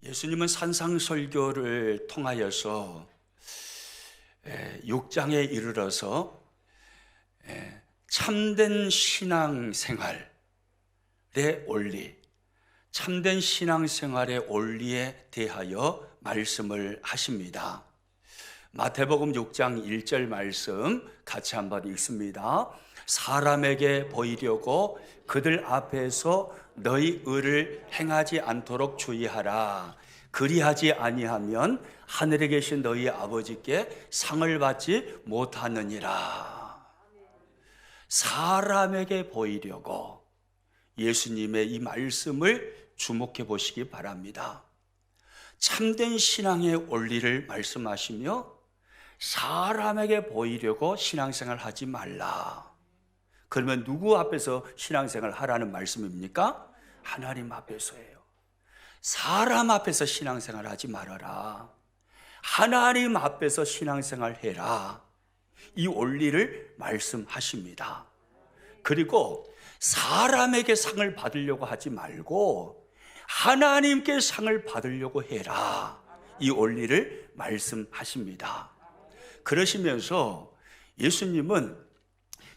예수님은 산상설교를 통하여서 6장에 이르러서 참된 신앙생활의 원리, 참된 신앙생활의 원리에 대하여 말씀을 하십니다. 마태복음 6장 1절 말씀 같이 한번 읽습니다. 사람에게 보이려고 그들 앞에서 너희 의를 행하지 않도록 주의하라. 그리하지 아니하면 하늘에 계신 너희 아버지께 상을 받지 못하느니라. 사람에게 보이려고 예수님의 이 말씀을 주목해 보시기 바랍니다. 참된 신앙의 원리를 말씀하시며 사람에게 보이려고 신앙생활 하지 말라. 그러면 누구 앞에서 신앙생활 하라는 말씀입니까? 하나님 앞에서예요. 사람 앞에서 신앙생활 하지 말아라. 하나님 앞에서 신앙생활 해라. 이 원리를 말씀하십니다. 그리고 사람에게 상을 받으려고 하지 말고 하나님께 상을 받으려고 해라. 이 원리를 말씀하십니다. 그러시면서 예수님은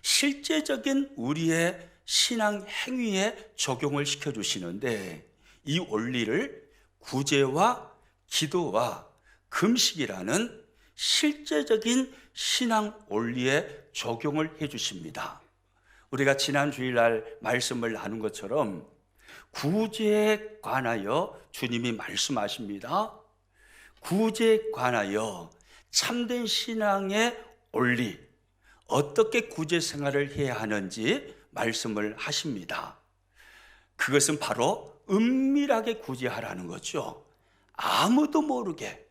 실제적인 우리의 신앙 행위에 적용을 시켜주시는데 이 원리를 구제와 기도와 금식이라는 실제적인 신앙 원리에 적용을 해주십니다. 우리가 지난 주일날 말씀을 나눈 것처럼 구제에 관하여 주님이 말씀하십니다. 구제에 관하여 참된 신앙의 원리, 어떻게 구제 생활을 해야 하는지 말씀을 하십니다. 그것은 바로 은밀하게 구제하라는 거죠. 아무도 모르게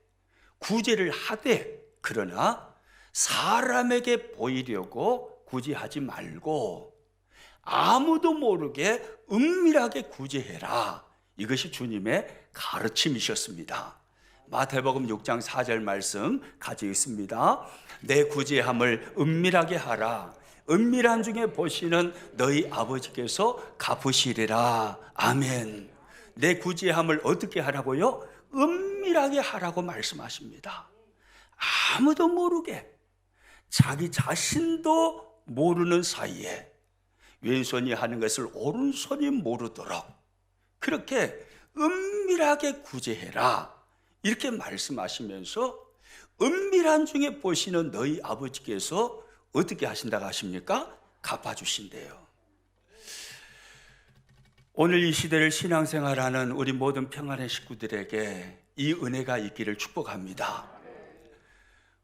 구제를 하되, 그러나 사람에게 보이려고 구제하지 말고 아무도 모르게 은밀하게 구제해라. 이것이 주님의 가르침이셨습니다. 마태복음 6장 4절 말씀 가지고 있습니다. 내 구제함을 은밀하게 하라. 은밀한 중에 보시는 너희 아버지께서 갚으시리라. 아멘. 내 구제함을 어떻게 하라고요? 은밀하게 하라고 말씀하십니다. 아무도 모르게, 자기 자신도 모르는 사이에 왼손이 하는 것을 오른손이 모르도록 그렇게 은밀하게 구제해라. 이렇게 말씀하시면서 은밀한 중에 보시는 너희 아버지께서 어떻게 하신다고 하십니까? 갚아주신대요. 오늘 이 시대를 신앙생활하는 우리 모든 평안의 식구들에게 이 은혜가 있기를 축복합니다.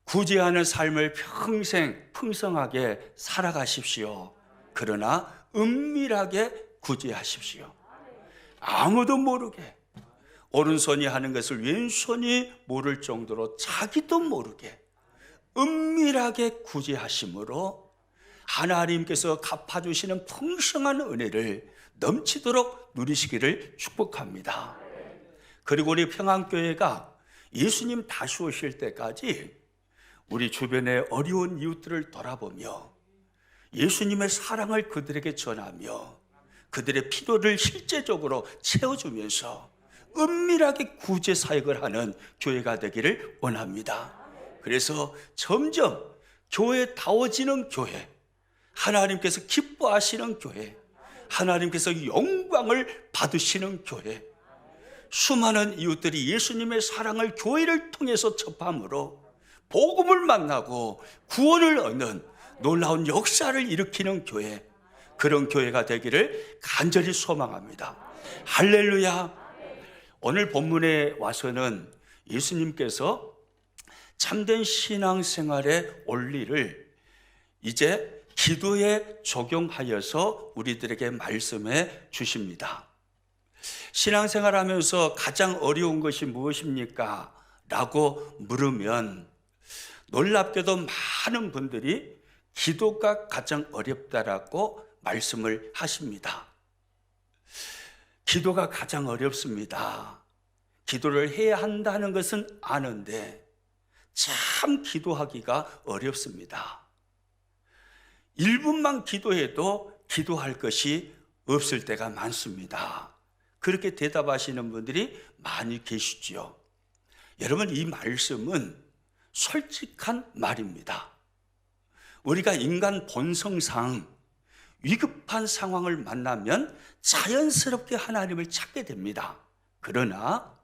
구제하는 삶을 평생 풍성하게 살아가십시오. 그러나 은밀하게 구제하십시오. 아무도 모르게, 오른손이 하는 것을 왼손이 모를 정도로 자기도 모르게 은밀하게 구제하심으로 하나님께서 갚아주시는 풍성한 은혜를 넘치도록 누리시기를 축복합니다. 그리고 우리 평안교회가 예수님 다시 오실 때까지 우리 주변의 어려운 이웃들을 돌아보며 예수님의 사랑을 그들에게 전하며 그들의 필요를 실제적으로 채워주면서 은밀하게 구제 사역을 하는 교회가 되기를 원합니다. 그래서 점점 교회다워지는 교회, 하나님께서 기뻐하시는 교회, 하나님께서 영광을 받으시는 교회, 수많은 이웃들이 예수님의 사랑을 교회를 통해서 접함으로 복음을 만나고 구원을 얻는 놀라운 역사를 일으키는 교회, 그런 교회가 되기를 간절히 소망합니다. 할렐루야. 오늘 본문에 와서는 예수님께서 참된 신앙생활의 원리를 이제 기도에 적용하여서 우리들에게 말씀해 주십니다. 신앙생활하면서 가장 어려운 것이 무엇입니까? 라고 물으면 놀랍게도 많은 분들이 기도가 가장 어렵다라고 말씀을 하십니다. 기도가 가장 어렵습니다. 기도를 해야 한다는 것은 아는데 참 기도하기가 어렵습니다. 1분만 기도해도 기도할 것이 없을 때가 많습니다. 그렇게 대답하시는 분들이 많이 계시지요. 여러분, 이 말씀은 솔직한 말입니다. 우리가 인간 본성상 위급한 상황을 만나면 자연스럽게 하나님을 찾게 됩니다. 그러나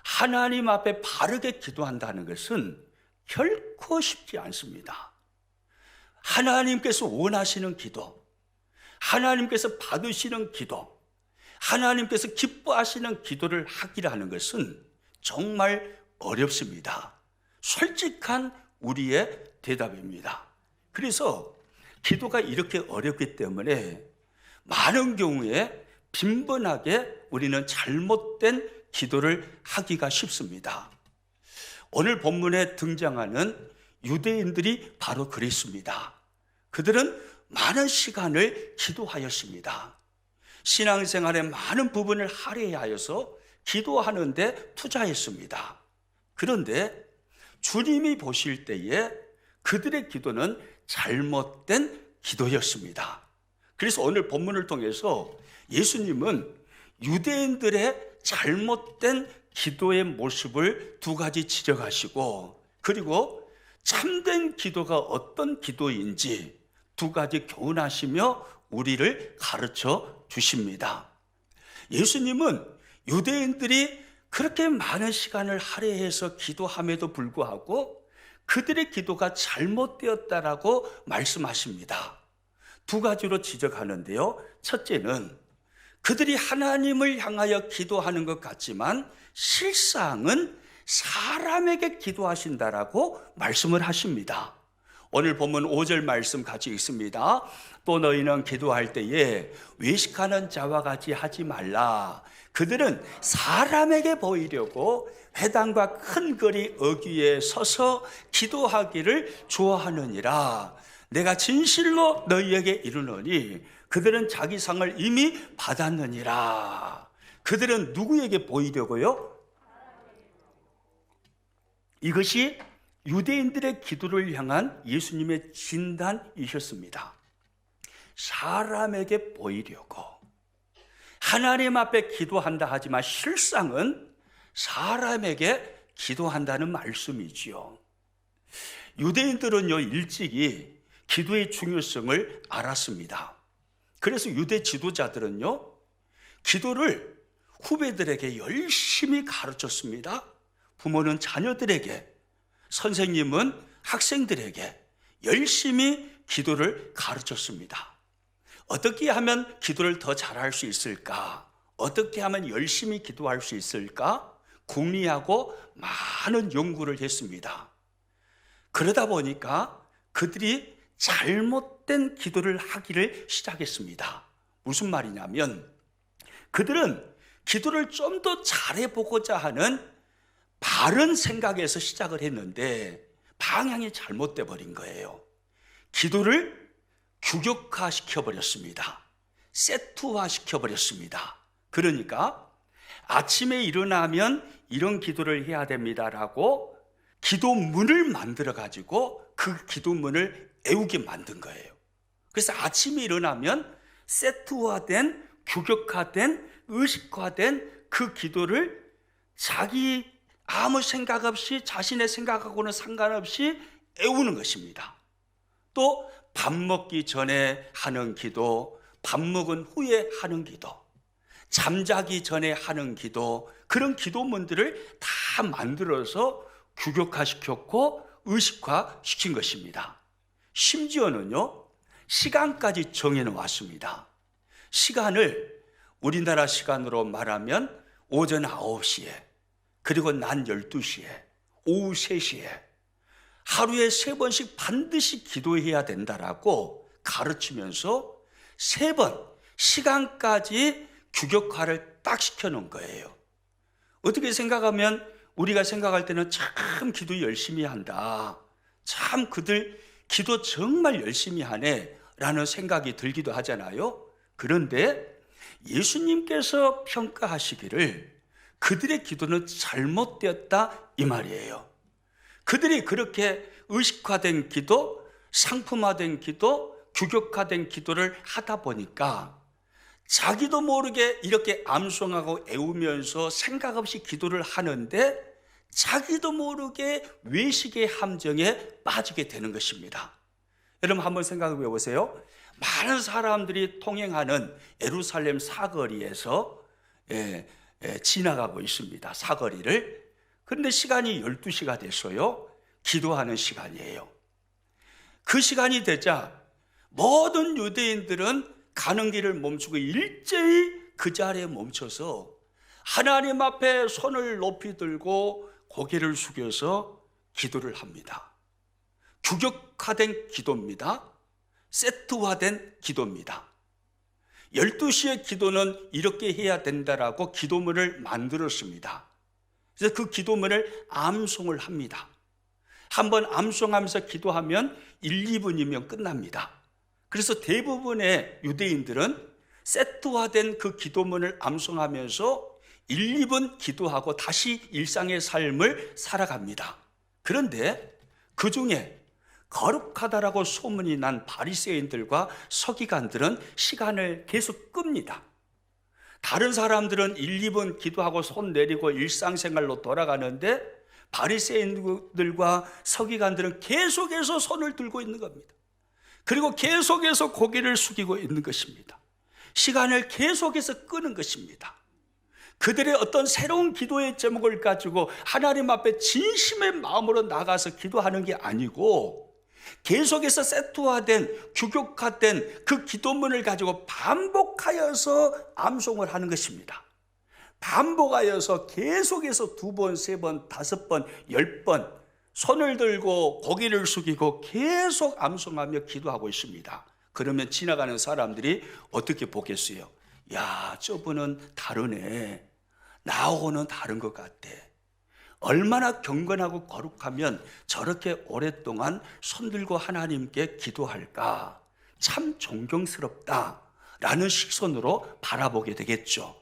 하나님 앞에 바르게 기도한다는 것은 결코 쉽지 않습니다. 하나님께서 원하시는 기도, 하나님께서 받으시는 기도, 하나님께서 기뻐하시는 기도를 하기라는 것은 정말 어렵습니다. 솔직한 우리의 대답입니다. 그래서 기도가 이렇게 어렵기 때문에 많은 경우에 빈번하게 우리는 잘못된 기도를 하기가 쉽습니다. 오늘 본문에 등장하는 유대인들이 바로 그랬습니다. 그들은 많은 시간을 기도하였습니다. 신앙생활의 많은 부분을 할애하여서 기도하는데 투자했습니다. 그런데 주님이 보실 때에 그들의 기도는 잘못된 기도였습니다. 그래서 오늘 본문을 통해서 예수님은 유대인들의 잘못된 기도의 모습을 두 가지 지적하시고, 그리고 참된 기도가 어떤 기도인지 두 가지 교훈하시며 우리를 가르쳐 주십니다. 예수님은 유대인들이 그렇게 많은 시간을 할애해서 기도함에도 불구하고 그들의 기도가 잘못되었다라고 말씀하십니다. 두 가지로 지적하는데요. 첫째는 그들이 하나님을 향하여 기도하는 것 같지만 실상은 사람에게 기도하신다라고 말씀을 하십니다. 오늘 본문 5절 말씀 같이 읽습니다. 또 너희는 기도할 때에 외식하는 자와 같이 하지 말라. 그들은 사람에게 보이려고 회당과 큰 거리 어귀에 서서 기도하기를 좋아하느니라. 내가 진실로 너희에게 이르노니 그들은 자기 상을 이미 받았느니라. 그들은 누구에게 보이려고요? 이것이 유대인들의 기도를 향한 예수님의 진단이셨습니다. 사람에게 보이려고 하나님 앞에 기도한다 하지만 실상은 사람에게 기도한다는 말씀이지요. 유대인들은요, 일찍이 기도의 중요성을 알았습니다. 그래서 유대 지도자들은요, 기도를 후배들에게 열심히 가르쳤습니다. 부모는 자녀들에게, 선생님은 학생들에게 열심히 기도를 가르쳤습니다. 어떻게 하면 기도를 더 잘할 수 있을까? 어떻게 하면 열심히 기도할 수 있을까? 궁리하고 많은 연구를 했습니다. 그러다 보니까 그들이 잘못된 기도를 하기를 시작했습니다. 무슨 말이냐면 그들은 기도를 좀 더 잘해보고자 하는 바른 생각에서 시작을 했는데 방향이 잘못돼 버린 거예요. 기도를 규격화 시켜버렸습니다. 세트화 시켜버렸습니다. 그러니까 아침에 일어나면 이런 기도를 해야 됩니다라고 기도문을 만들어 가지고 그 기도문을 외우게 만든 거예요. 그래서 아침에 일어나면 세트화된, 규격화된, 의식화된 그 기도를 자기 아무 생각 없이 자신의 생각하고는 상관없이 외우는 것입니다. 또 밥 먹기 전에 하는 기도, 밥 먹은 후에 하는 기도, 잠자기 전에 하는 기도, 그런 기도문들을 다 만들어서 규격화시켰고 의식화시킨 것입니다. 심지어는요, 시간까지 정해놓았습니다. 시간을 우리나라 시간으로 말하면 오전 9시에, 그리고 낮 12시에, 오후 3시에 하루에 3번씩 반드시 기도해야 된다라고 가르치면서 3번 시간까지 규격화를 딱 시켜놓은 거예요. 어떻게 생각하면 우리가 생각할 때는 참 기도 열심히 한다, 참 그들 기도 정말 열심히 하네 라는 생각이 들기도 하잖아요. 그런데 예수님께서 평가하시기를 그들의 기도는 잘못되었다 이 말이에요. 그들이 그렇게 의식화된 기도, 상품화된 기도, 규격화된 기도를 하다 보니까 자기도 모르게 이렇게 암송하고 애우면서 생각 없이 기도를 하는데 자기도 모르게 외식의 함정에 빠지게 되는 것입니다. 여러분 한번 생각해 보세요. 많은 사람들이 통행하는 예루살렘 사거리에서 지나가고 있습니다. 사거리를. 그런데 시간이 12시가 됐어요. 기도하는 시간이에요. 그 시간이 되자 모든 유대인들은 가는 길을 멈추고 일제히 그 자리에 멈춰서 하나님 앞에 손을 높이 들고 고개를 숙여서 기도를 합니다. 규격화된 기도입니다. 세트화된 기도입니다. 12시의 기도는 이렇게 해야 된다라고 기도문을 만들었습니다. 그래서 그 기도문을 암송을 합니다. 한번 암송하면서 기도하면 1, 2분이면 끝납니다. 그래서 대부분의 유대인들은 세트화된 그 기도문을 암송하면서 1, 2분 기도하고 다시 일상의 삶을 살아갑니다. 그런데 그 중에 거룩하다라고 소문이 난 바리새인들과 서기관들은 시간을 계속 끕니다. 다른 사람들은 1, 2분 기도하고 손 내리고 일상생활로 돌아가는데 바리새인들과 서기관들은 계속해서 손을 들고 있는 겁니다. 그리고 계속해서 고개를 숙이고 있는 것입니다. 시간을 계속해서 끄는 것입니다. 그들의 어떤 새로운 기도의 제목을 가지고 하나님 앞에 진심의 마음으로 나가서 기도하는 게 아니고 계속해서 세트화된 규격화된 그 기도문을 가지고 반복하여서 암송을 하는 것입니다. 반복하여서 계속해서 2번, 3번, 5번, 10번 손을 들고 고개를 숙이고 계속 암송하며 기도하고 있습니다. 그러면 지나가는 사람들이 어떻게 보겠어요? 야, 저분은 다르네. 나하고는 다른 것 같아. 얼마나 경건하고 거룩하면 저렇게 오랫동안 손들고 하나님께 기도할까? 참 존경스럽다라는 시선으로 바라보게 되겠죠.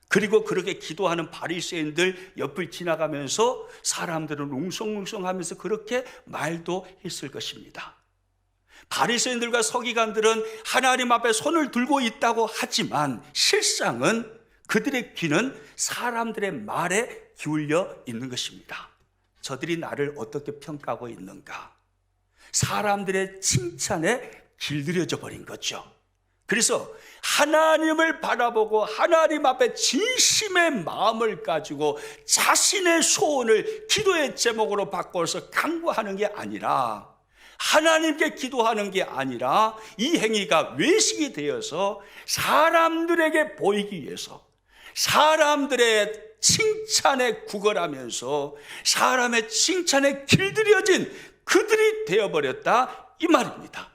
그리고 그렇게 기도하는 바리새인들 옆을 지나가면서 사람들은 웅성웅성하면서 그렇게 말도 했을 것입니다. 바리새인들과 서기관들은 하나님 앞에 손을 들고 있다고 하지만 실상은 그들의 귀는 사람들의 말에 기울여 있는 것입니다. 저들이 나를 어떻게 평가하고 있는가? 사람들의 칭찬에 길들여져 버린 거죠. 그래서 하나님을 바라보고 하나님 앞에 진심의 마음을 가지고 자신의 소원을 기도의 제목으로 바꿔서 간구하는 게 아니라 하나님께 기도하는 게 아니라 이 행위가 외식이 되어서 사람들에게 보이기 위해서 사람들의 칭찬에 구걸하면서 사람의 칭찬에 길들여진 그들이 되어버렸다 이 말입니다.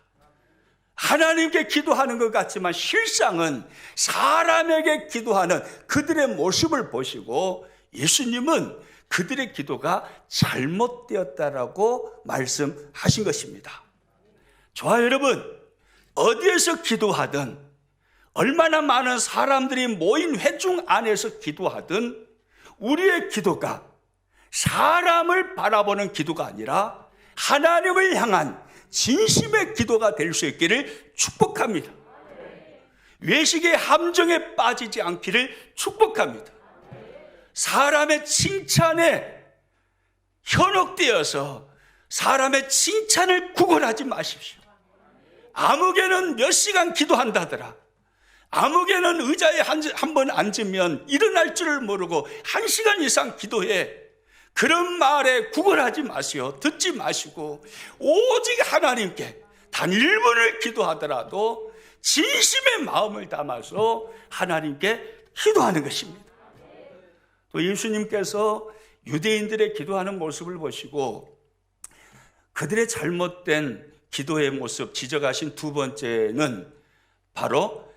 하나님께 기도하는 것 같지만 실상은 사람에게 기도하는 그들의 모습을 보시고 예수님은 그들의 기도가 잘못되었다라고 말씀하신 것입니다. 좋아요, 여러분. 어디에서 기도하든 얼마나 많은 사람들이 모인 회중 안에서 기도하든 우리의 기도가 사람을 바라보는 기도가 아니라 하나님을 향한 진심의 기도가 될 수 있기를 축복합니다. 외식의 함정에 빠지지 않기를 축복합니다. 사람의 칭찬에 현혹되어서 사람의 칭찬을 구걸하지 마십시오. 아무개는 몇 시간 기도한다더라. 아무개는 의자에 한 번 앉으면 일어날 줄을 모르고 1시간 이상 기도해. 그런 말에 구걸하지 마세요. 듣지 마시고 오직 하나님께 단 1분을 기도하더라도 진심의 마음을 담아서 하나님께 기도하는 것입니다. 또 예수님께서 유대인들의 기도하는 모습을 보시고 그들의 잘못된 기도의 모습 지적하신 두 번째는 바로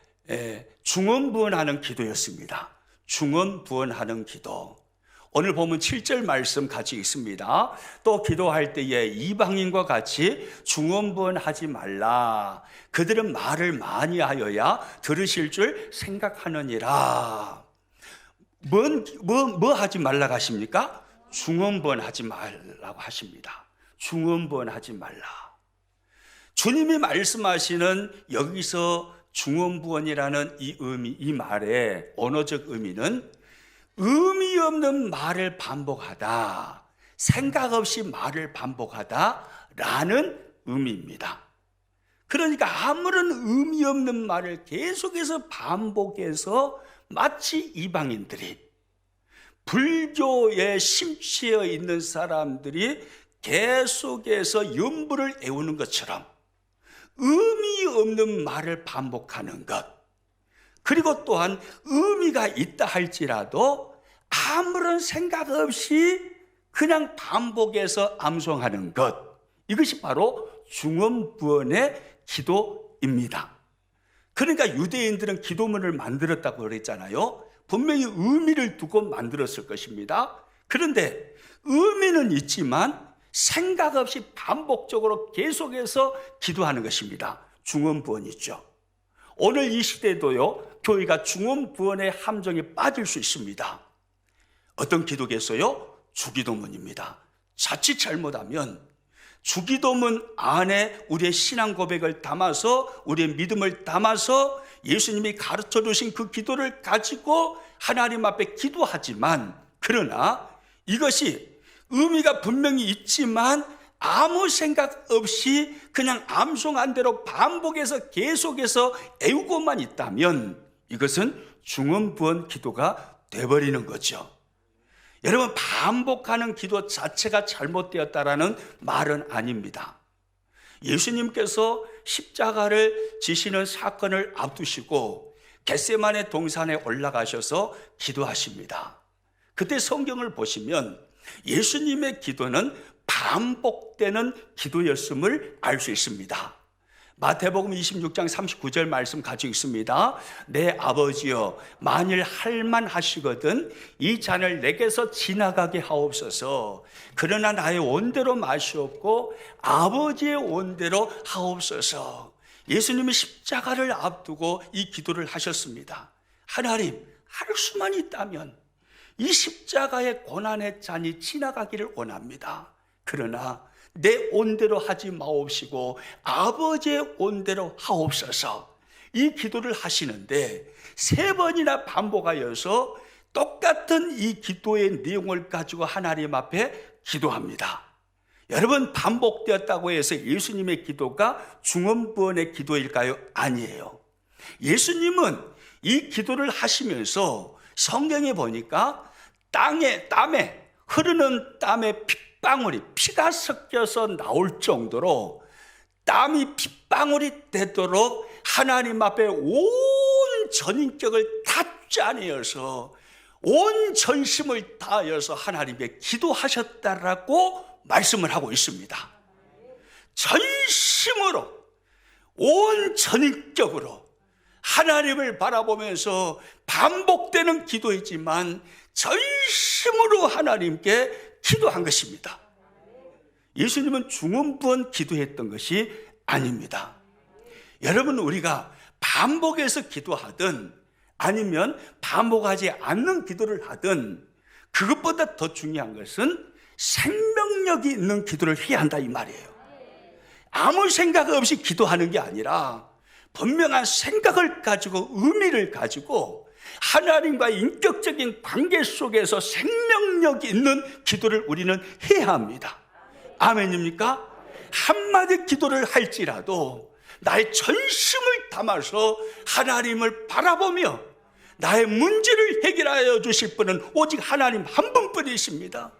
중언부언하는 기도였습니다. 중언부언하는 기도. 오늘 보면 7절 말씀 같이 읽습니다. 또 기도할 때에 이방인과 같이 중언부언하지 말라. 그들은 말을 많이 하여야 들으실 줄 생각하느니라. 뭐 하지 말라고 하십니까? 중언부언하지 말라고 하십니다. 중언부언하지 말라. 주님이 말씀하시는 여기서 중언부언이라는 이 의미, 이 말의 언어적 의미는 의미 없는 말을 반복하다, 생각 없이 말을 반복하다라는 의미입니다. 그러니까 아무런 의미 없는 말을 계속해서 반복해서 마치 이방인들이, 불교에 심취해 있는 사람들이 계속해서 염불을 애우는 것처럼 의미 없는 말을 반복하는 것, 그리고 또한 의미가 있다 할지라도 아무런 생각 없이 그냥 반복해서 암송하는 것, 이것이 바로 중언부언의 기도입니다. 그러니까 유대인들은 기도문을 만들었다고 그랬잖아요. 분명히 의미를 두고 만들었을 것입니다. 그런데 의미는 있지만 생각 없이 반복적으로 계속해서 기도하는 것입니다. 중언부언이죠. 오늘 이 시대도요, 교회가 중언부언의 함정에 빠질 수 있습니다. 어떤 기도겠어요? 주기도문입니다. 자칫 잘못하면 주기도문 안에 우리의 신앙 고백을 담아서, 우리의 믿음을 담아서 예수님이 가르쳐 주신 그 기도를 가지고 하나님 앞에 기도하지만, 그러나 이것이 의미가 분명히 있지만 아무 생각 없이 그냥 암송한 대로 반복해서 계속해서 애우고만 있다면 이것은 중언부언 기도가 돼버리는 거죠. 여러분, 반복하는 기도 자체가 잘못되었다라는 말은 아닙니다. 예수님께서 십자가를 지시는 사건을 앞두시고 겟세마네 동산에 올라가셔서 기도하십니다. 그때 성경을 보시면 예수님의 기도는 반복되는 기도였음을 알 수 있습니다. 마태복음 26장 39절 말씀 가지고 있습니다. 내 아버지여, 만일 할만하시거든 이 잔을 내게서 지나가게 하옵소서. 그러나 나의 원대로 마시옵고 아버지의 원대로 하옵소서. 예수님이 십자가를 앞두고 이 기도를 하셨습니다. 하나님, 할 수만 있다면 이 십자가의 고난의 잔이 지나가기를 원합니다. 그러나 내 온대로 하지 마옵시고 아버지의 온대로 하옵소서. 이 기도를 하시는데 3번이나 반복하여서 똑같은 이 기도의 내용을 가지고 하나님 앞에 기도합니다. 여러분, 반복되었다고 해서 예수님의 기도가 중언부언의 기도일까요? 아니에요. 예수님은 이 기도를 하시면서 성경에 보니까 땀에 흐르는 땀에 핏방울이, 피가 섞여서 나올 정도로 땀이 핏방울이 되도록 하나님 앞에 온 전인격을 다 짜내어서 온 전심을 다하여서 하나님께 기도하셨다라고 말씀을 하고 있습니다. 전심으로, 온 전인격으로 하나님을 바라보면서 반복되는 기도이지만 전심으로 하나님께 기도한 것입니다. 예수님은 중언부언 기도했던 것이 아닙니다. 여러분, 우리가 반복해서 기도하든 아니면 반복하지 않는 기도를 하든 그것보다 더 중요한 것은 생명력이 있는 기도를 해야 한다, 이 말이에요. 아무 생각 없이 기도하는 게 아니라 분명한 생각을 가지고, 의미를 가지고 하나님과 인격적인 관계 속에서 생명력이 있는 기도를 우리는 해야 합니다. 아멘입니까? 한마디 기도를 할지라도 나의 전심을 담아서 하나님을 바라보며 나의 문제를 해결하여 주실 분은 오직 하나님 한 분뿐이십니다.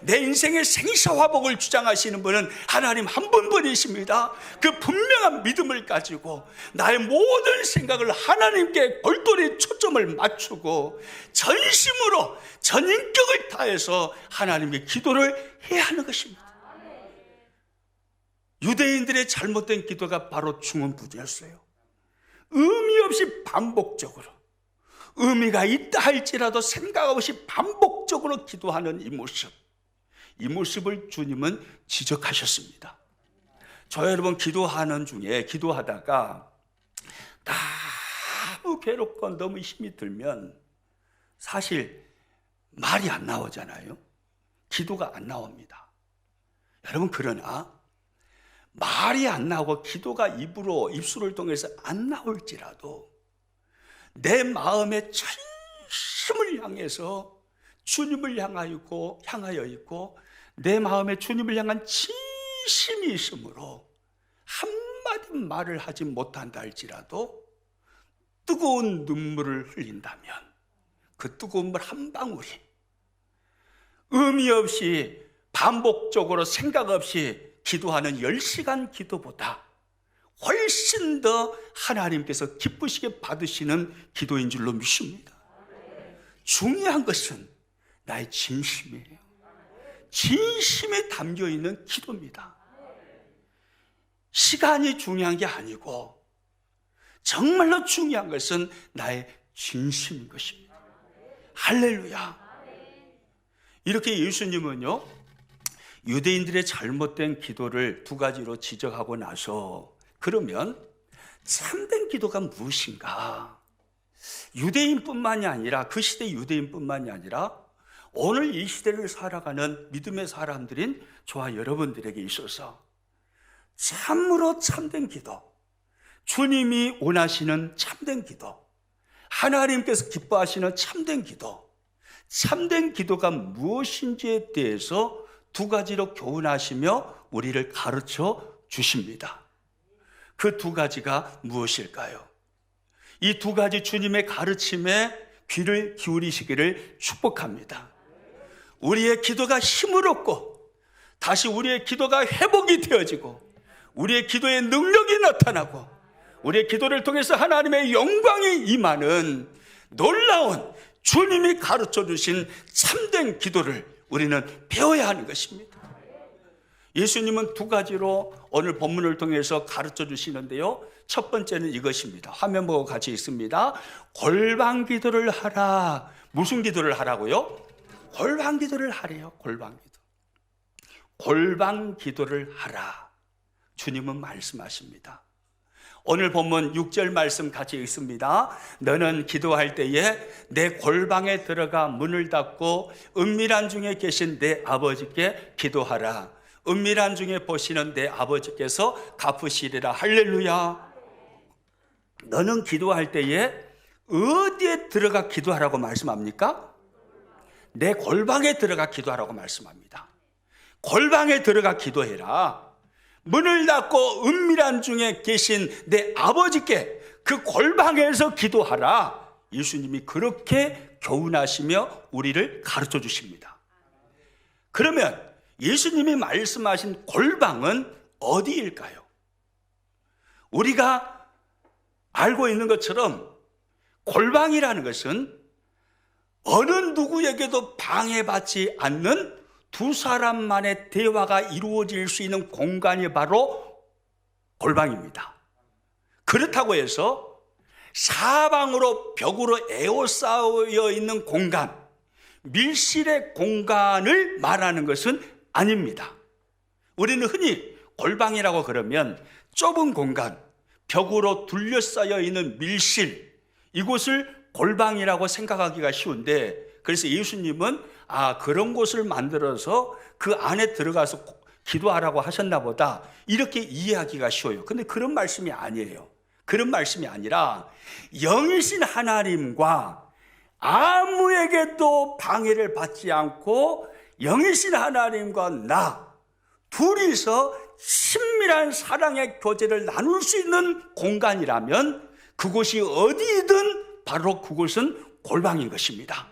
내 인생의 생사화복을 주장하시는 분은 하나님 한 분뿐이십니다. 그 분명한 믿음을 가지고 나의 모든 생각을 하나님께 골똘히 초점을 맞추고 전심으로 전인격을 다해서 하나님께 기도를 해야 하는 것입니다. 유대인들의 잘못된 기도가 바로 중언부언이었어요. 의미 없이 반복적으로, 의미가 있다 할지라도 생각 없이 반복적으로 기도하는 이 모습을 주님은 지적하셨습니다. 저 여러분, 기도하는 중에 기도하다가 너무 괴롭고 너무 힘이 들면 사실 말이 안 나오잖아요. 기도가 안 나옵니다. 여러분, 그러나 말이 안 나오고 기도가 입술을 통해서 안 나올지라도 내 마음의 전심을 향해서 주님을 향하여 있고 내 마음에 주님을 향한 진심이 있으므로 한마디 말을 하지 못한다 할지라도 뜨거운 눈물을 흘린다면 그 뜨거운 물 한 방울이 의미 없이 반복적으로 생각 없이 기도하는 10시간 기도보다 훨씬 더 하나님께서 기쁘시게 받으시는 기도인 줄로 믿습니다. 중요한 것은 나의 진심이에요. 진심에 담겨있는 기도입니다. 시간이 중요한 게 아니고 정말로 중요한 것은 나의 진심인 것입니다. 할렐루야. 이렇게 예수님은요, 유대인들의 잘못된 기도를 두 가지로 지적하고 나서 그러면 참된 기도가 무엇인가? 유대인뿐만이 아니라 그 시대 유대인뿐만이 아니라 오늘 이 시대를 살아가는 믿음의 사람들인 저와 여러분들에게 있어서 참으로 참된 기도, 주님이 원하시는 참된 기도, 하나님께서 기뻐하시는 참된 기도, 참된 기도가 무엇인지에 대해서 두 가지로 교훈하시며 우리를 가르쳐 주십니다. 그 두 가지가 무엇일까요? 이 두 가지 주님의 가르침에 귀를 기울이시기를 축복합니다. 우리의 기도가 힘을 얻고 다시 우리의 기도가 회복이 되어지고 우리의 기도의 능력이 나타나고 우리의 기도를 통해서 하나님의 영광이 임하는 놀라운 주님이 가르쳐 주신 참된 기도를 우리는 배워야 하는 것입니다. 예수님은 두 가지로 오늘 본문을 통해서 가르쳐 주시는데요, 첫 번째는 이것입니다. 화면 보고 같이 있습니다. 골방 기도를 하라. 무슨 기도를 하라고요? 골방 기도를 하래요. 골방 기도. 골방 기도를 하라. 주님은 말씀하십니다. 오늘 본문 6절 말씀 같이 읽습니다. 너는 기도할 때에 내 골방에 들어가 문을 닫고 은밀한 중에 계신 내 아버지께 기도하라. 은밀한 중에 보시는 내 아버지께서 갚으시리라. 할렐루야. 너는 기도할 때에 어디에 들어가 기도하라고 말씀합니까? 내 골방에 들어가 기도하라고 말씀합니다. 골방에 들어가 기도해라. 문을 닫고 은밀한 중에 계신 내 아버지께 그 골방에서 기도하라. 예수님이 그렇게 교훈하시며 우리를 가르쳐 주십니다. 그러면 예수님이 말씀하신 골방은 어디일까요? 우리가 알고 있는 것처럼 골방이라는 것은 어느 누구에게도 방해받지 않는 두 사람만의 대화가 이루어질 수 있는 공간이 바로 골방입니다. 그렇다고 해서 사방으로 벽으로 에워싸여 있는 공간, 밀실의 공간을 말하는 것은 아닙니다. 우리는 흔히 골방이라고 그러면 좁은 공간, 벽으로 둘러싸여 있는 밀실, 이곳을 골방이라고 생각하기가 쉬운데, 그래서 예수님은 그런 곳을 만들어서 그 안에 들어가서 기도하라고 하셨나 보다, 이렇게 이해하기가 쉬워요. 근데 그런 말씀이 아니에요. 그런 말씀이 아니라 영이신 하나님과 아무에게도 방해를 받지 않고 영이신 하나님과 나 둘이서 친밀한 사랑의 교제를 나눌 수 있는 공간이라면 그곳이 어디든 바로 그곳은 골방인 것입니다.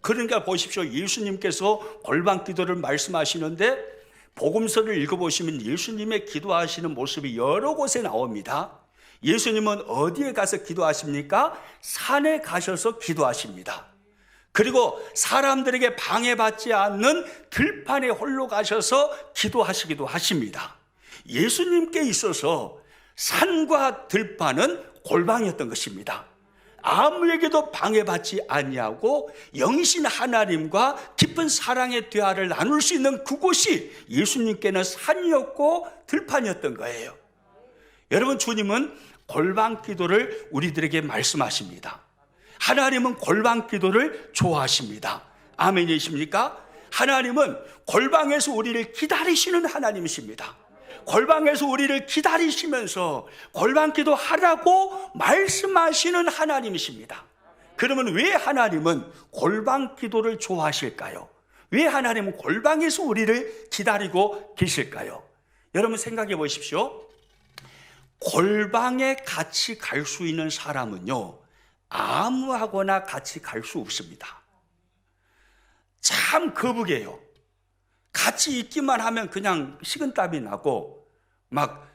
그러니까 보십시오. 예수님께서 골방 기도를 말씀하시는데 복음서를 읽어보시면 예수님의 기도하시는 모습이 여러 곳에 나옵니다. 예수님은 어디에 가서 기도하십니까? 산에 가셔서 기도하십니다. 그리고 사람들에게 방해받지 않는 들판에 홀로 가셔서 기도하시기도 하십니다. 예수님께 있어서 산과 들판은 골방이었던 것입니다. 아무에게도 방해받지 아니하고 영이신 하나님과 깊은 사랑의 대화를 나눌 수 있는 그곳이 예수님께는 산이었고 들판이었던 거예요. 여러분, 주님은 골방 기도를 우리들에게 말씀하십니다. 하나님은 골방 기도를 좋아하십니다. 아멘이십니까? 하나님은 골방에서 우리를 기다리시는 하나님이십니다. 골방에서 우리를 기다리시면서 골방기도 하라고 말씀하시는 하나님이십니다. 그러면 왜 하나님은 골방기도를 좋아하실까요? 왜 하나님은 골방에서 우리를 기다리고 계실까요? 여러분 생각해 보십시오. 골방에 같이 갈 수 있는 사람은요, 아무하거나 같이 갈 수 없습니다. 참 거북해요. 같이 있기만 하면 그냥 식은땀이 나고 막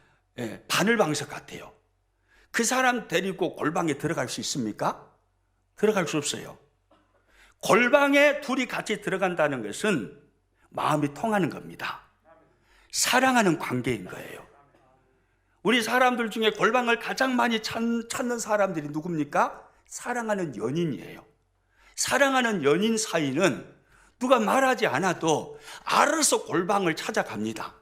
바늘방석 같아요. 그 사람 데리고 골방에 들어갈 수 있습니까? 들어갈 수 없어요. 골방에 둘이 같이 들어간다는 것은 마음이 통하는 겁니다. 사랑하는 관계인 거예요. 우리 사람들 중에 골방을 가장 많이 찾는 사람들이 누굽니까? 사랑하는 연인이에요. 사랑하는 연인 사이는 누가 말하지 않아도 알아서 골방을 찾아갑니다.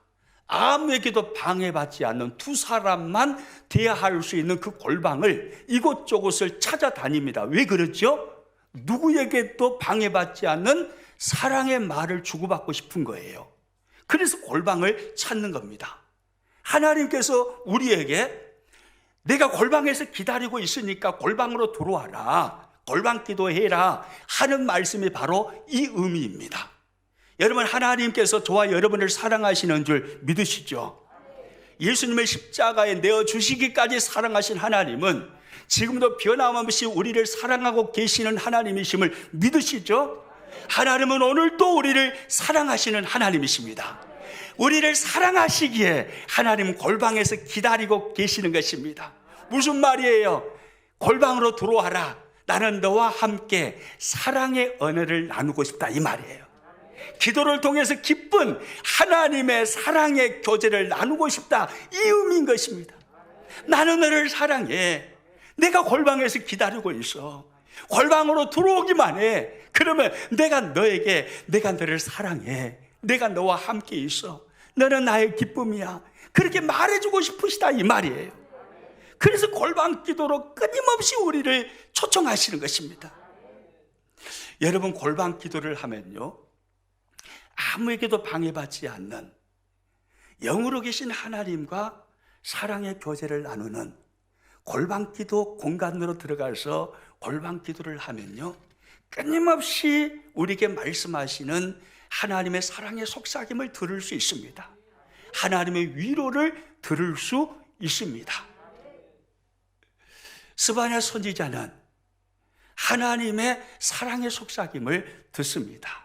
아무에게도 방해받지 않는 두 사람만 대화할 수 있는 그 골방을 이곳저곳을 찾아다닙니다. 왜 그렇죠? 누구에게도 방해받지 않는 사랑의 말을 주고받고 싶은 거예요. 그래서 골방을 찾는 겁니다. 하나님께서 우리에게 내가 골방에서 기다리고 있으니까 골방으로 들어와라, 골방 기도해라 하는 말씀이 바로 이 의미입니다. 여러분, 하나님께서 저와 여러분을 사랑하시는 줄 믿으시죠? 예수님의 십자가에 내어주시기까지 사랑하신 하나님은 지금도 변함없이 우리를 사랑하고 계시는 하나님이심을 믿으시죠? 하나님은 오늘도 우리를 사랑하시는 하나님이십니다. 우리를 사랑하시기에 하나님은 골방에서 기다리고 계시는 것입니다. 무슨 말이에요? 골방으로 들어와라, 나는 너와 함께 사랑의 언어를 나누고 싶다, 이 말이에요. 기도를 통해서 기쁜 하나님의 사랑의 교제를 나누고 싶다, 이 의미인 것입니다. 나는 너를 사랑해. 내가 골방에서 기다리고 있어. 골방으로 들어오기만 해. 그러면 내가 너를 사랑해. 내가 너와 함께 있어. 너는 나의 기쁨이야. 그렇게 말해주고 싶으시다, 이 말이에요. 그래서 골방 기도로 끊임없이 우리를 초청하시는 것입니다. 여러분, 골방 기도를 하면요, 아무에게도 방해받지 않는 영으로 계신 하나님과 사랑의 교제를 나누는 골방 기도 공간으로 들어가서 골방 기도를 하면요, 끊임없이 우리에게 말씀하시는 하나님의 사랑의 속삭임을 들을 수 있습니다. 하나님의 위로를 들을 수 있습니다. 스바냐 선지자는 하나님의 사랑의 속삭임을 듣습니다.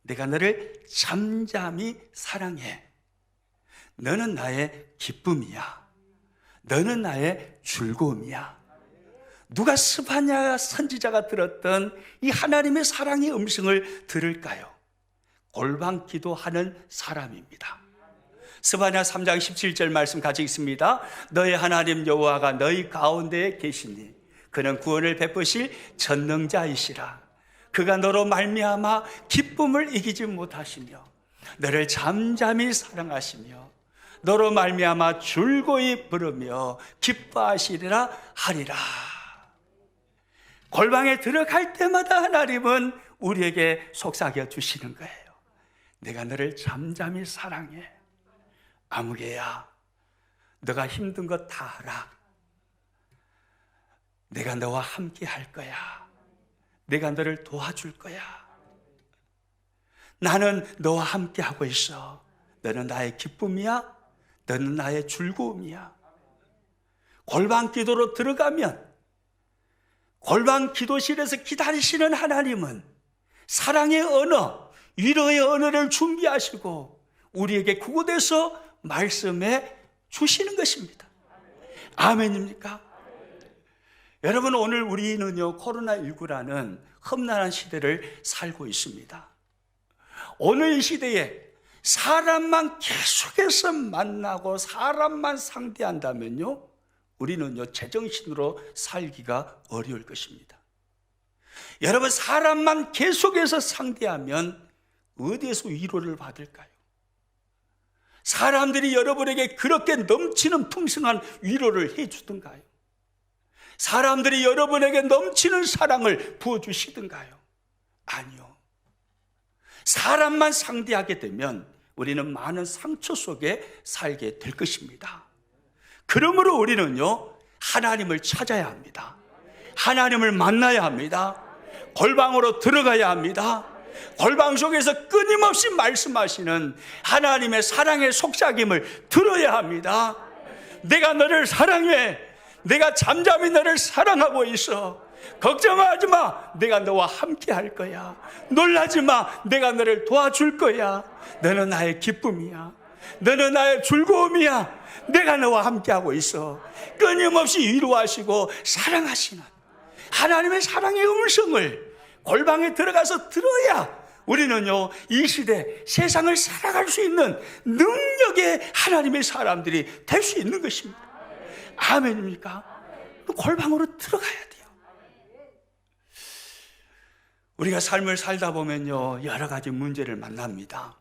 내가 너를 잠잠히 사랑해. 너는 나의 기쁨이야. 너는 나의 즐거움이야. 누가 스바냐 선지자가 들었던 이 하나님의 사랑의 음성을 들을까요? 골방 기도하는 사람입니다. 스바냐 3장 17절 말씀 같이 읽습니다. 너의 하나님 여호와가 너희 가운데에 계시니 그는 구원을 베푸실 전능자이시라. 그가 너로 말미암아 기쁨을 이기지 못하시며 너를 잠잠히 사랑하시며 너로 말미암아 즐거이 부르며 기뻐하시리라 하리라. 골방에 들어갈 때마다 하나님은 우리에게 속삭여 주시는 거예요. 내가 너를 잠잠히 사랑해. 아무개야, 너가 힘든 것 다 알아. 내가 너와 함께 할 거야. 내가 너를 도와줄 거야. 나는 너와 함께 하고 있어. 너는 나의 기쁨이야. 너는 나의 즐거움이야. 골방 기도로 들어가면 골방 기도실에서 기다리시는 하나님은 사랑의 언어, 위로의 언어를 준비하시고 우리에게 그곳에서 말씀해 주시는 것입니다. 아멘입니까? 여러분, 오늘 우리는요, 코로나19라는 험난한 시대를 살고 있습니다. 오늘 이 시대에 사람만 계속해서 만나고 사람만 상대한다면요, 우리는요, 제정신으로 살기가 어려울 것입니다. 여러분, 사람만 계속해서 상대하면 어디에서 위로를 받을까요? 사람들이 여러분에게 그렇게 넘치는 풍성한 위로를 해주던가요? 사람들이 여러분에게 넘치는 사랑을 부어주시던가요? 아니요. 사람만 상대하게 되면 우리는 많은 상처 속에 살게 될 것입니다. 그러므로 우리는요, 하나님을 찾아야 합니다. 하나님을 만나야 합니다. 골방으로 들어가야 합니다. 골방 속에서 끊임없이 말씀하시는 하나님의 사랑의 속삭임을 들어야 합니다. 내가 너를 사랑해. 내가 잠잠히 너를 사랑하고 있어. 걱정하지 마. 내가 너와 함께 할 거야. 놀라지 마. 내가 너를 도와줄 거야. 너는 나의 기쁨이야. 너는 나의 즐거움이야. 내가 너와 함께 하고 있어. 끊임없이 위로하시고 사랑하시는 하나님의 사랑의 음성을 골방에 들어가서 들어야 우리는요, 이 시대 세상을 살아갈 수 있는 능력의 하나님의 사람들이 될 수 있는 것입니다. 아멘입니까? 골방으로 들어가야 돼요. 우리가 삶을 살다 보면요, 여러 가지 문제를 만납니다.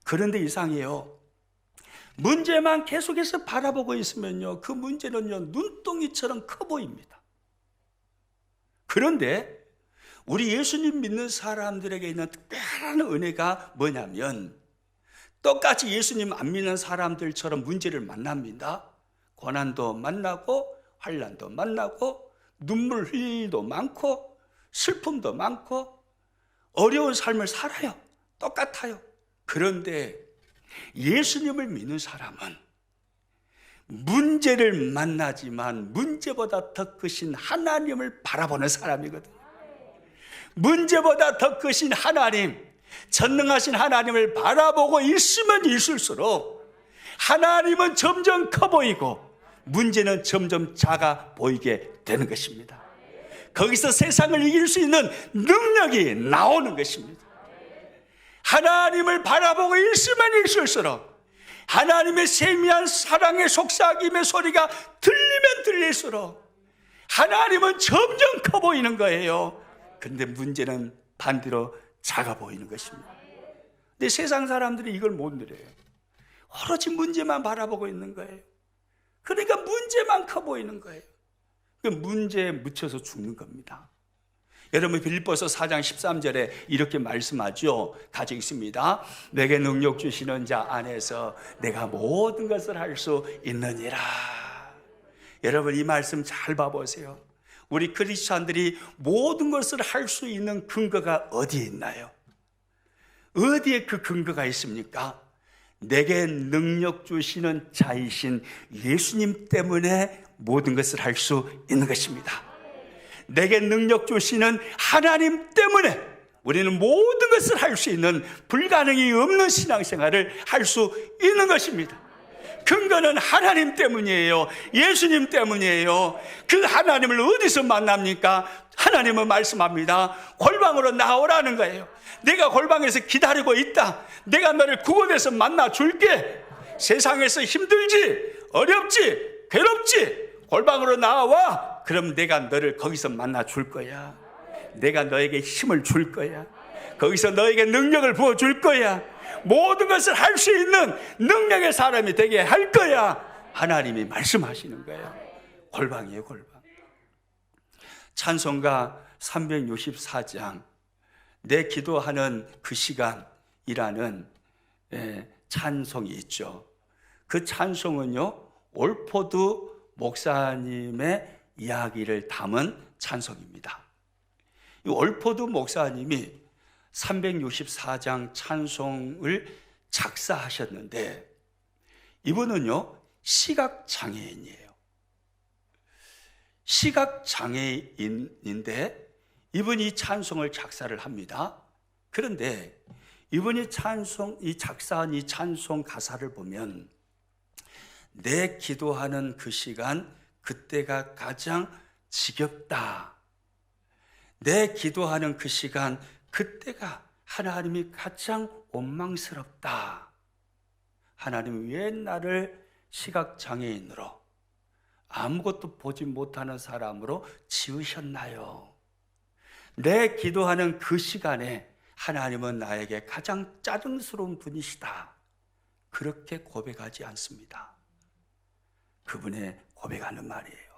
그런데 이상해요. 문제만 계속해서 바라보고 있으면요, 그 문제는요, 눈덩이처럼 커 보입니다. 그런데 우리 예수님 믿는 사람들에게 있는 특별한 은혜가 뭐냐면, 똑같이 예수님 안 믿는 사람들처럼 문제를 만납니다. 고난도 만나고 환난도 만나고 눈물 흘릴 일도 많고 슬픔도 많고 어려운 삶을 살아요. 똑같아요. 그런데 예수님을 믿는 사람은 문제를 만나지만 문제보다 더 크신 하나님을 바라보는 사람이거든요. 문제보다 더 크신 하나님, 전능하신 하나님을 바라보고 있으면 있을수록 하나님은 점점 커 보이고 문제는 점점 작아 보이게 되는 것입니다. 거기서 세상을 이길 수 있는 능력이 나오는 것입니다. 하나님을 바라보고 있으면 있을수록 하나님의 세미한 사랑의 속삭임의 소리가 들리면 들릴수록 하나님은 점점 커 보이는 거예요. 근데 문제는 반대로 작아 보이는 것입니다. 근데 세상 사람들이 이걸 못 누려요. 오로지 문제만 바라보고 있는 거예요. 그러니까 문제만 커 보이는 거예요. 그 문제에 묻혀서 죽는 겁니다. 여러분, 빌립보서 4장 13절에 이렇게 말씀하죠. 가지고 있습니다. 내게 능력 주시는 자 안에서 내가 모든 것을 할 수 있느니라. 여러분, 이 말씀 잘 봐보세요. 우리 크리스찬들이 모든 것을 할 수 있는 근거가 어디에 있나요? 어디에 그 근거가 있습니까? 내게 능력 주시는 자이신 예수님 때문에 모든 것을 할 수 있는 것입니다. 내게 능력 주시는 하나님 때문에 우리는 모든 것을 할 수 있는, 불가능이 없는 신앙생활을 할 수 있는 것입니다. 근거는 하나님 때문이에요. 예수님 때문이에요. 그 하나님을 어디서 만납니까? 하나님은 말씀합니다. 골방으로 나오라는 거예요. 내가 골방에서 기다리고 있다. 내가 너를 그곳에서 만나 줄게. 세상에서 힘들지, 어렵지, 괴롭지, 골방으로 나와. 그럼 내가 너를 거기서 만나 줄 거야. 내가 너에게 힘을 줄 거야. 거기서 너에게 능력을 부어줄 거야. 모든 것을 할 수 있는 능력의 사람이 되게 할 거야. 하나님이 말씀하시는 거예요. 골방이에요, 골방. 찬송가 364장 내 기도하는 그 시간이라는 찬송이 있죠. 그 찬송은요, 올포드 목사님의 이야기를 담은 찬송입니다. 이 올포드 목사님이 364장 찬송을 작사하셨는데, 이분은요, 시각장애인이에요. 시각장애인인데 이분이 찬송을 작사를 합니다. 그런데 이분이 작사한 이 찬송 가사를 보면, 내 기도하는 그 시간, 그때가 가장 지겹다. 내 기도하는 그 시간, 그때가 하나님이 가장 원망스럽다. 하나님 왜 나를 시각장애인으로, 아무것도 보지 못하는 사람으로 지으셨나요? 내 기도하는 그 시간에 하나님은 나에게 가장 짜증스러운 분이시다. 그렇게 고백하지 않습니다. 그분의 고백하는 말이에요.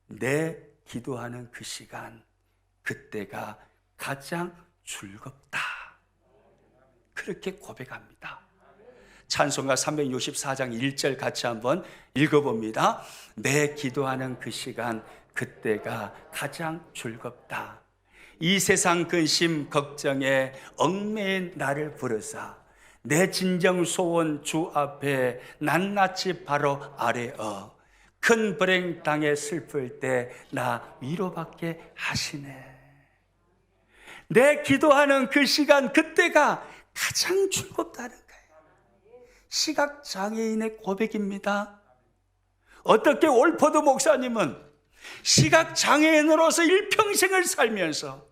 내 기도하는 그 시간, 그때가 가장 즐겁다. 그렇게 고백합니다. 찬송가 364장 1절 같이 한번 읽어봅니다. 내 기도하는 그 시간 그때가 가장 즐겁다. 이 세상 근심 걱정에 얽매인 나를 부르사 내 진정 소원 주 앞에 낱낱이 바로 아뢰어 큰 불행 당해 슬플 때 나 위로받게 하시네. 내 기도하는 그 시간 그때가 가장 즐겁다는 거예요. 시각장애인의 고백입니다. 어떻게 올포드 목사님은 시각장애인으로서 일평생을 살면서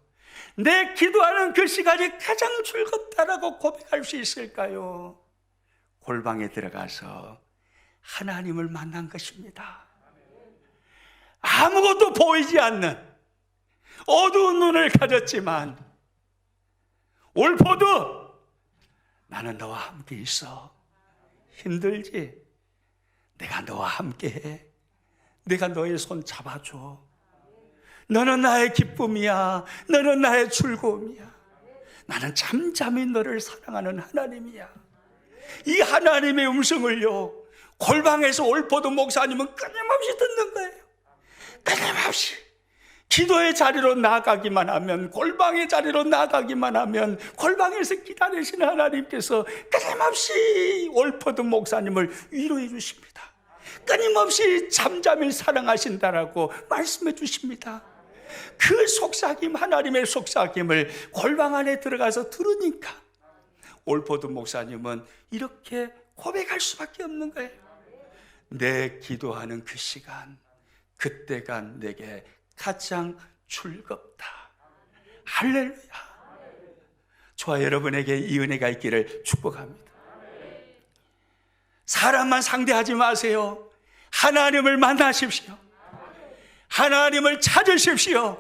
내 기도하는 그 시간이 가장 즐겁다라고 고백할 수 있을까요? 골방에 들어가서 하나님을 만난 것입니다. 아무것도 보이지 않는 어두운 눈을 가졌지만 올포드 나는 너와 함께 있어. 힘들지? 내가 너와 함께해. 내가 너의 손 잡아줘. 너는 나의 기쁨이야. 너는 나의 즐거움이야. 나는 잠잠히 너를 사랑하는 하나님이야. 이 하나님의 음성을요, 골방에서 올포드 목사님은 끊임없이 듣는 거예요. 끊임없이. 기도의 자리로 나아가기만 하면, 골방의 자리로 나아가기만 하면 골방에서 기다리시는 하나님께서 끊임없이 올포드 목사님을 위로해 주십니다. 끊임없이 잠잠히 사랑하신다라고 말씀해 주십니다. 그 속삭임, 하나님의 속삭임을 골방 안에 들어가서 들으니까 올포드 목사님은 이렇게 고백할 수밖에 없는 거예요. 내 기도하는 그 시간, 그때가 내게 가장 즐겁다. 할렐루야. 저와 여러분에게 이 은혜가 있기를 축복합니다. 사람만 상대하지 마세요. 하나님을 만나십시오. 하나님을 찾으십시오.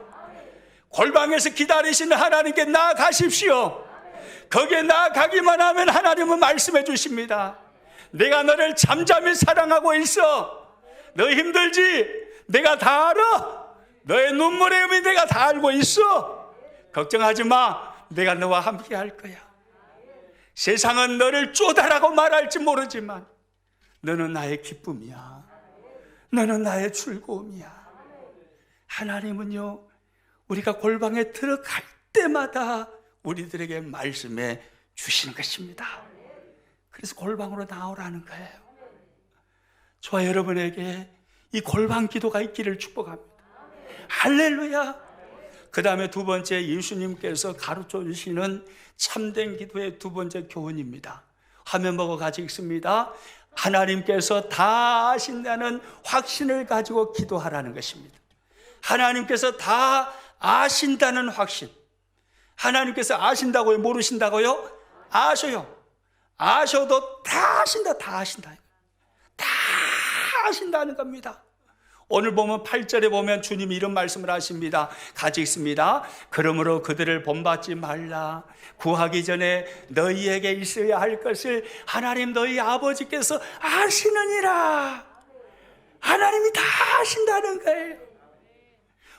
골방에서 기다리시는 하나님께 나아가십시오. 거기에 나아가기만 하면 하나님은 말씀해 주십니다. 내가 너를 잠잠히 사랑하고 있어. 너 힘들지? 내가 다 알아. 너의 눈물의 의미 내가 다 알고 있어. 걱정하지 마. 내가 너와 함께 할 거야. 세상은 너를 쪼다라고 말할지 모르지만 너는 나의 기쁨이야. 너는 나의 즐거움이야. 하나님은요, 우리가 골방에 들어갈 때마다 우리들에게 말씀해 주시는 것입니다. 그래서 골방으로 나오라는 거예요. 저와 여러분에게 이 골방 기도가 있기를 축복합니다. 할렐루야. 그 다음에 두 번째, 예수님께서 가르쳐 주시는 참된 기도의 두 번째 교훈입니다. 화면 보고 같이 읽습니다. 하나님께서 다 아신다는 확신을 가지고 기도하라는 것입니다. 하나님께서 다 아신다는 확신. 하나님께서 아신다고요? 모르신다고요? 아셔요. 아셔도 다 아신다, 다 아신다. 다 아신다는 겁니다. 오늘 보면 8절에 보면 주님이 이런 말씀을 하십니다. 같이 읽습니다. 그러므로 그들을 본받지 말라. 구하기 전에 너희에게 있어야 할 것을 하나님 너희 아버지께서 아시느니라. 하나님이 다 아신다는 거예요.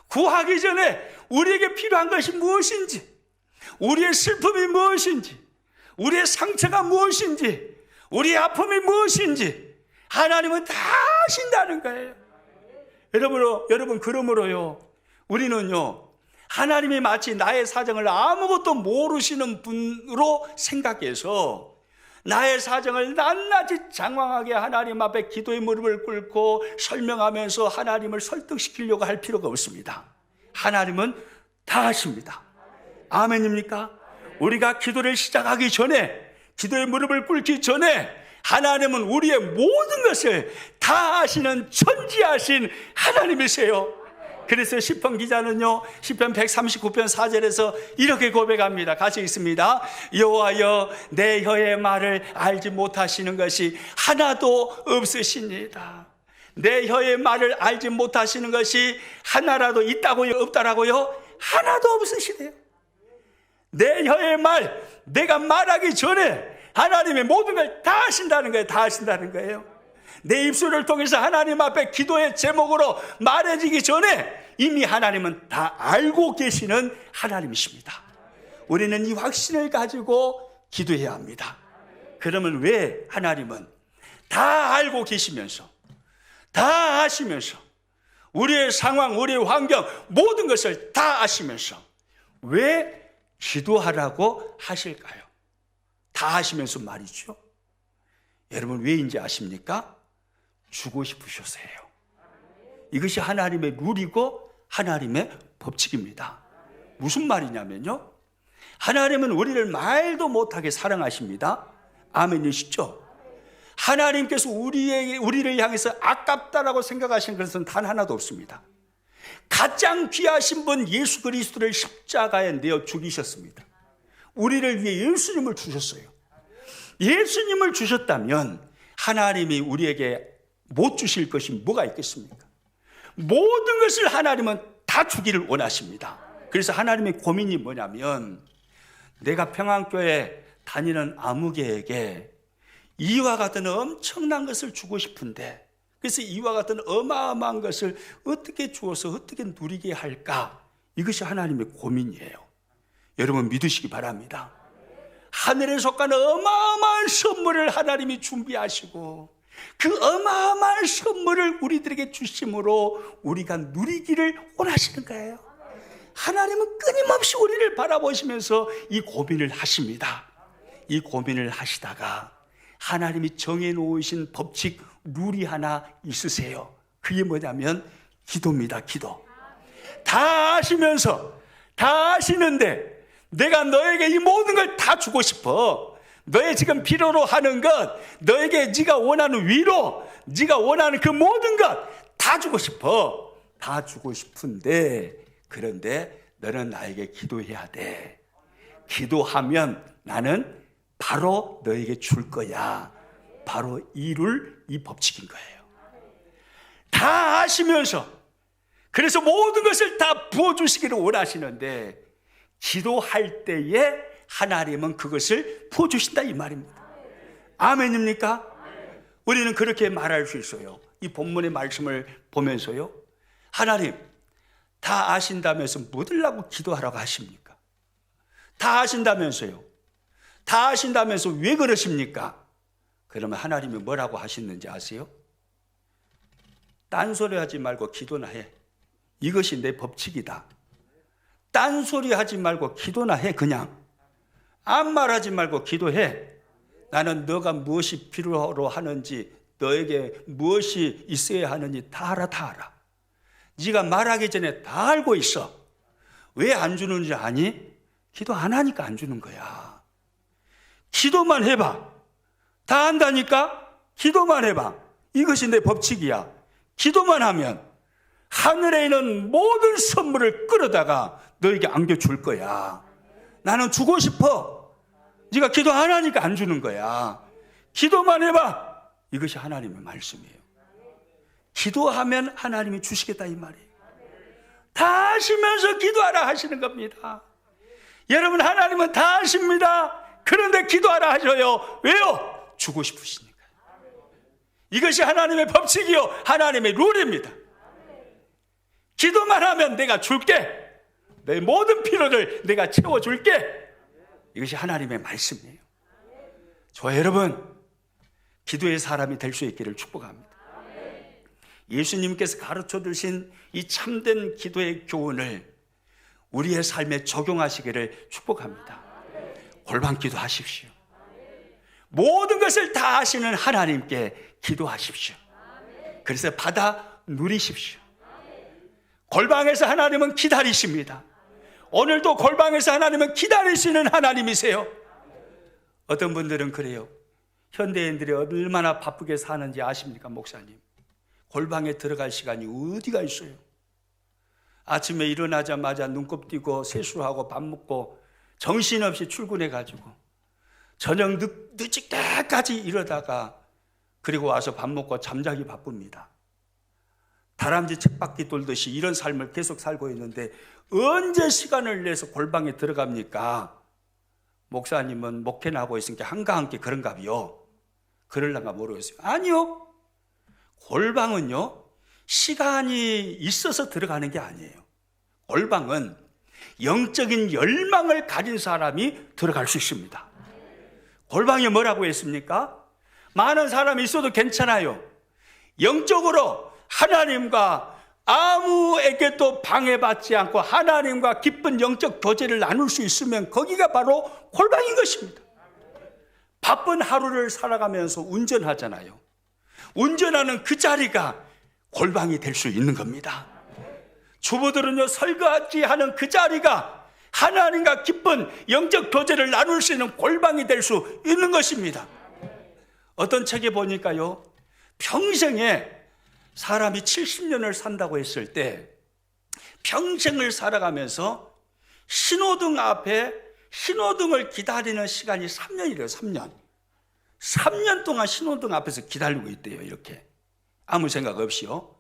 구하기 전에 우리에게 필요한 것이 무엇인지, 우리의 슬픔이 무엇인지, 우리의 상처가 무엇인지, 우리의 아픔이 무엇인지 하나님은 다 아신다는 거예요. 여러분, 그러므로요, 우리는요, 하나님이 마치 나의 사정을 아무것도 모르시는 분으로 생각해서 나의 사정을 낱낱이 장황하게 하나님 앞에 기도의 무릎을 꿇고 설명하면서 하나님을 설득시키려고 할 필요가 없습니다. 하나님은 다 아십니다. 아멘입니까? 우리가 기도를 시작하기 전에, 기도의 무릎을 꿇기 전에 하나님은 우리의 모든 것을 다 아시는 천지하신 하나님이세요. 그래서 시편 기자는요, 시편 139편 4절에서 이렇게 고백합니다. 같이 읽습니다. 여호와여, 내 혀의 말을 알지 못하시는 것이 하나도 없으시니이다. 내 혀의 말을 알지 못하시는 것이 하나라도 있다고요? 없다라고요? 하나도 없으시대요. 내 혀의 말, 내가 말하기 전에 하나님의 모든 걸 다 하신다는 거예요. 다 하신다는 거예요. 내 입술을 통해서 하나님 앞에 기도의 제목으로 말해지기 전에 이미 하나님은 다 알고 계시는 하나님이십니다. 우리는 이 확신을 가지고 기도해야 합니다. 그러면 왜 하나님은 다 알고 계시면서, 다 아시면서, 우리의 상황, 우리의 환경, 모든 것을 다 아시면서 왜 기도하라고 하실까요? 다 아시면서 말이죠. 여러분 왜인지 아십니까? 주고 싶으셔서예요. 이것이 하나님의 룰이고 하나님의 법칙입니다. 무슨 말이냐면요, 하나님은 우리를 말도 못하게 사랑하십니다. 아멘이시죠? 하나님께서 우리를 향해서 아깝다라고 생각하시는 것은 단 하나도 없습니다. 가장 귀하신 분 예수 그리스도를 십자가에 내어 죽이셨습니다. 우리를 위해 예수님을 주셨어요. 예수님을 주셨다면 하나님이 우리에게 못 주실 것이 뭐가 있겠습니까? 모든 것을 하나님은 다 주기를 원하십니다. 그래서 하나님의 고민이 뭐냐면, 내가 평안교회 다니는 아무개에게 이와 같은 엄청난 것을 주고 싶은데, 그래서 이와 같은 어마어마한 것을 어떻게 주어서 어떻게 누리게 할까? 이것이 하나님의 고민이에요. 여러분 믿으시기 바랍니다. 하늘에 속하는 어마어마한 선물을 하나님이 준비하시고 그 어마어마한 선물을 우리들에게 주심으로 우리가 누리기를 원하시는 거예요. 하나님은 끊임없이 우리를 바라보시면서 이 고민을 하십니다. 이 고민을 하시다가 하나님이 정해놓으신 법칙, 룰이 하나 있으세요. 그게 뭐냐면 기도입니다. 기도. 다 아시면서, 다 아시는데 내가 너에게 이 모든 걸 다 주고 싶어. 너의 지금 필요로 하는 것, 너에게 네가 원하는 위로, 네가 원하는 그 모든 것 다 주고 싶어. 다 주고 싶은데, 그런데 너는 나에게 기도해야 돼. 기도하면 나는 바로 너에게 줄 거야. 바로 이 법칙인 거예요. 다 아시면서, 그래서 모든 것을 다 부어주시기를 원하시는데, 기도할 때에 하나님은 그것을 부어주신다 이 말입니다. 아멘입니까? 우리는 그렇게 말할 수 있어요. 이 본문의 말씀을 보면서요, 하나님 다 아신다면서 뭐 들라고 기도하라고 하십니까? 다 아신다면서요, 다 아신다면서 왜 그러십니까? 그러면 하나님이 뭐라고 하시는지 아세요? 딴소리 하지 말고 기도나 해. 이것이 내 법칙이다. 딴소리 하지 말고 기도나 해. 그냥 아무 말하지 말고 기도해. 나는 너가 무엇이 필요로 하는지, 너에게 무엇이 있어야 하는지 다 알아. 다 알아. 네가 말하기 전에 다 알고 있어. 왜 안 주는지 아니? 기도 안 하니까 안 주는 거야. 기도만 해봐. 다 안다니까? 기도만 해봐. 이것이 내 법칙이야. 기도만 하면 하늘에 있는 모든 선물을 끌어다가 너에게 안겨줄 거야. 나는 주고 싶어. 네가 기도 안 하니까 안 주는 거야. 기도만 해봐. 이것이 하나님의 말씀이에요. 기도하면 하나님이 주시겠다 이 말이에요. 다 아시면서 기도하라 하시는 겁니다. 여러분, 하나님은 다 아십니다. 그런데 기도하라 하셔요. 왜요? 주고 싶으시니까. 이것이 하나님의 법칙이요, 하나님의 룰입니다. 기도만 하면 내가 줄게. 내 모든 필요를 내가 채워줄게. 이것이 하나님의 말씀이에요. 저 여러분, 기도의 사람이 될 수 있기를 축복합니다. 예수님께서 가르쳐 주신 이 참된 기도의 교훈을 우리의 삶에 적용하시기를 축복합니다. 골방 기도하십시오. 모든 것을 다 아시는 하나님께 기도하십시오. 그래서 받아 누리십시오. 골방에서 하나님은 기다리십니다. 오늘도 골방에서 하나님은 기다리시는 하나님이세요. 어떤 분들은 그래요. 현대인들이 얼마나 바쁘게 사는지 아십니까, 목사님? 골방에 들어갈 시간이 어디가 있어요? 아침에 일어나자마자 눈곱 띄고 세수하고 밥 먹고 정신없이 출근해가지고 저녁 늦을 때까지 이러다가 그리고 와서 밥 먹고 잠자기 바쁩니다. 다람쥐 쳇바퀴 돌듯이 이런 삶을 계속 살고 있는데 언제 시간을 내서 골방에 들어갑니까? 목사님은 목회나 하고 있으니까 한가함께 그런가비요? 그럴란가 모르겠어요. 아니요. 골방은요, 시간이 있어서 들어가는 게 아니에요. 골방은 영적인 열망을 가진 사람이 들어갈 수 있습니다. 골방이 뭐라고 했습니까? 많은 사람이 있어도 괜찮아요. 영적으로 하나님과 아무에게도 방해받지 않고 하나님과 깊은 영적 교제를 나눌 수 있으면 거기가 바로 골방인 것입니다. 바쁜 하루를 살아가면서 운전하잖아요. 운전하는 그 자리가 골방이 될 수 있는 겁니다. 주부들은요, 설거지하는 그 자리가 하나님과 깊은 영적 교제를 나눌 수 있는 골방이 될 수 있는 것입니다. 어떤 책에 보니까요, 평생에 사람이 70년을 산다고 했을 때 평생을 살아가면서 신호등 앞에 신호등을 기다리는 시간이 3년이래요. 3년 동안 신호등 앞에서 기다리고 있대요. 이렇게 아무 생각 없이요.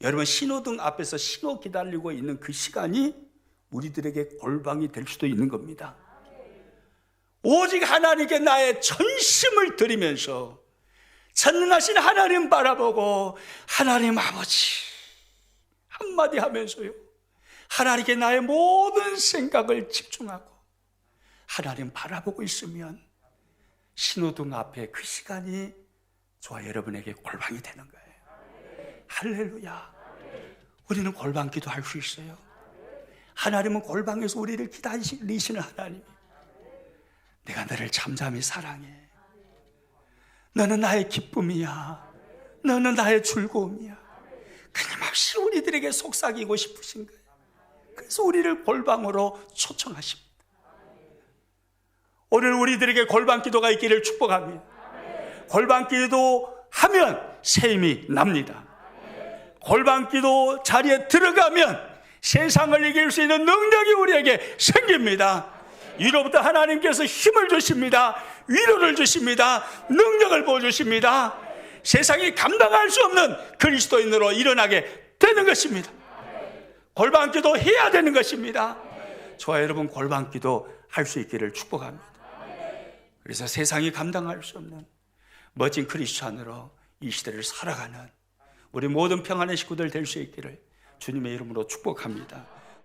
여러분, 신호등 앞에서 신호 기다리고 있는 그 시간이 우리들에게 골방이 될 수도 있는 겁니다. 오직 하나님께 나의 전심을 드리면서 전능하신 하나님 바라보고 하나님 아버지 한마디 하면서요, 하나님께 나의 모든 생각을 집중하고 하나님 바라보고 있으면 신호등 앞에 그 시간이 저와 여러분에게 골방이 되는 거예요. 할렐루야. 우리는 골방 기도할 수 있어요. 하나님은 골방에서 우리를 기다리시는 하나님. 내가 너를 잠잠히 사랑해. 너는 나의 기쁨이야. 너는 나의 즐거움이야. 끊임없이 우리들에게 속삭이고 싶으신 거예요. 그래서 우리를 골방으로 초청하십니다. 오늘 우리들에게 골방 기도가 있기를 축복합니다. 골방 기도하면 새 힘이 납니다. 골방 기도 자리에 들어가면 세상을 이길 수 있는 능력이 우리에게 생깁니다. 위로부터 하나님께서 힘을 주십니다. 위로를 주십니다. 능력을 보여주십니다. 세상이 감당할 수 없는 그리스도인으로 일어나게 되는 것입니다. 골방 기도 해야 되는 것입니다. 저와 여러분 골방 기도 할 수 있기를 축복합니다. 그래서 세상이 감당할 수 없는 멋진 크리스찬으로 이 시대를 살아가는 우리 모든 평안의 식구들 될 수 있기를 주님의 이름으로 축복합니다.